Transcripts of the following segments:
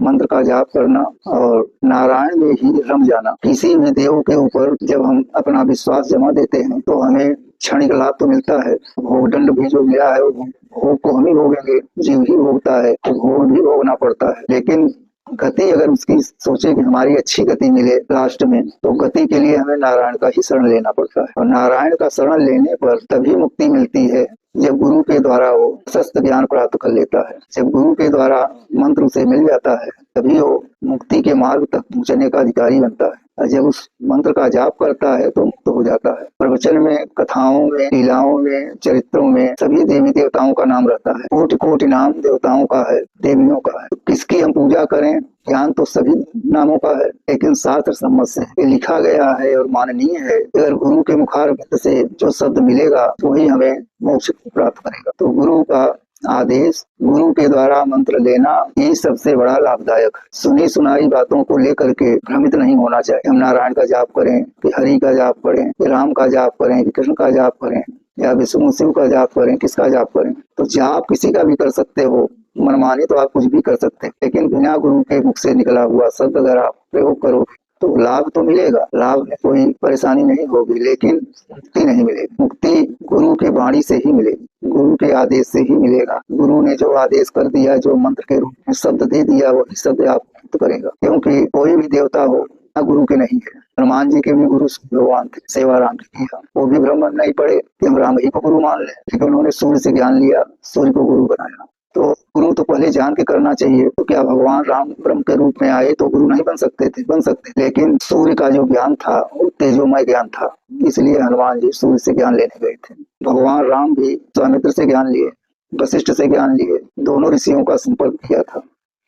मंत्र का जाप करना और नारायण में ही रम जाना। किसी भी देव के ऊपर जब हम अपना विश्वास जमा देते हैं तो हमें क्षणिक लाभ तो मिलता है, भोग दंड भी जो मिला है वो भोग को हम ही भोगेंगे, जीव ही भोगता है तो भोग भी भोगना पड़ता है। लेकिन गति अगर उसकी सोचे कि हमारी अच्छी गति मिले लास्ट में, तो गति के लिए हमें नारायण का ही शरण लेना पड़ता है। और नारायण का शरण लेने पर तभी मुक्ति मिलती है जब गुरु के द्वारा वो शस्त्र ज्ञान प्राप्त कर लेता है। जब गुरु के द्वारा मंत्र उसे मिल जाता है तभी वो मुक्ति के मार्ग तक पहुंचने का अधिकारी बनता है। और जब उस मंत्र का जाप करता है तो मुक्त हो जाता है। प्रवचन में, कथाओं में, लीलाओं में, चरित्रों में सभी देवी देवताओं का नाम रहता है। कोटि कोटि नाम देवताओं का है, देवियों का है। किसकी हम पूजा करें, ज्ञान तो सभी नामों का है, लेकिन शास्त्र सम्मत से ये लिखा गया है और माननीय है। अगर गुरु के मुखारबिंद से जो शब्द मिलेगा तो ही हमें मोक्ष प्राप्त करेगा। तो गुरु का आदेश, गुरु के द्वारा मंत्र लेना ये सबसे बड़ा लाभदायक है। सुनी सुनाई बातों को लेकर के भ्रमित नहीं होना चाहिए। हम नारायण का जाप करें कि हरि का जाप करें कि राम का जाप करें कि कृष्ण का जाप करें या विष्णु शिव का जाप करें, किसका जाप करें। तो जाप किसी का भी कर सकते हो, मनमानी तो आप कुछ भी कर सकते हैं, लेकिन बिना गुरु के मुख से निकला हुआ शब्द अगर आप प्रयोग करोगे तो लाभ तो मिलेगा, लाभ में कोई परेशानी नहीं होगी, लेकिन मुक्ति नहीं मिलेगी। मुक्ति गुरु के वाणी से ही मिलेगी, गुरु के आदेश से ही मिलेगा। गुरु ने जो आदेश कर दिया, जो मंत्र के रूप में शब्द दे दिया, वही शब्द आप प्राप्त करेगा। क्योंकि कोई भी देवता हो गुरु के नहीं है। हनुमान जी के भी गुरु भगवान थे, सेवा राम की किया, वो भी ब्राह्मण नहीं पड़े कि हम राम ही को गुरु मान लें, लेकिन उन्होंने सूर्य से ज्ञान लिया, सूर्य को गुरु बनाया। तो गुरु तो पहले जान के करना चाहिए। तो क्या भगवान राम ब्रह्म के रूप में आए तो गुरु नहीं बन सकते थे? बन सकते, लेकिन सूर्य का जो ज्ञान था वो तेजोमय ज्ञान था, इसलिए हनुमान जी सूर्य से ज्ञान लेने गए थे। भगवान राम भी स्वामित्र से ज्ञान लिए, वशिष्ठ से ज्ञान लिए, दोनों ऋषियों का संपर्क किया था।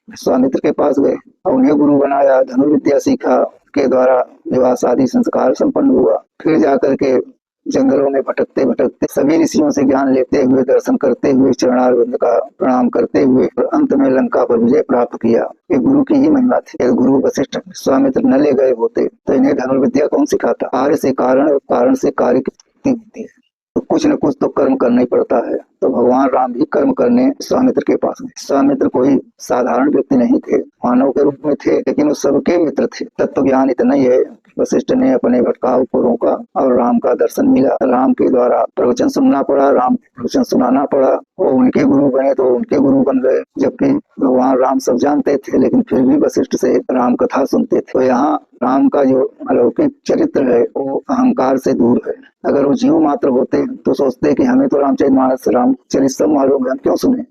स्वामित्र के पास गए और उन्हें गुरु बनाया, धनुर्विद्या सीखा, के द्वारा विवाह शादी संस्कार संपन्न हुआ। फिर जाकर के जंगलों में भटकते भटकते सभी ऋषियों से ज्ञान लेते हुए, दर्शन करते हुए, चरणारविंद का प्रणाम करते हुए अंत में लंका पर विजय प्राप्त किया। ये गुरु की ही महिमा थी। यदि गुरु वशिष्ठ स्वामित्र न ले गए होते तो इन्हें धनुर्विद्या कौन सिखाता। कार्य से कारण और कारण से कार्य की प्राप्ति होती है, तो कुछ न कुछ तो कर्म करना ही पड़ता है। तो भगवान राम भी कर्म करने स्वामित्र के पास गए। स्वामित्र कोई साधारण व्यक्ति नहीं थे, मानव के रूप में थे, लेकिन वो सबके मित्र थे। तत्व ज्ञान इतना ही है, वशिष्ठ ने अपने भटकाव को रोका और राम का दर्शन मिला। राम के द्वारा प्रवचन सुनना पड़ा, राम प्रवचन सुनाना पड़ा, वो उनके गुरु बने तो उनके गुरु बन गए। जबकि भगवान राम सब जानते थे, लेकिन फिर भी वशिष्ठ से राम कथा सुनते थे। तो यहाँ राम का जो अलौकिक चरित्र है वो अहंकार से दूर है। अगर वो जीव मात्र होते तो सोचते कि हमें तो रामचरितमानस, रामचरित सब मालूम है, हम क्यों सुने।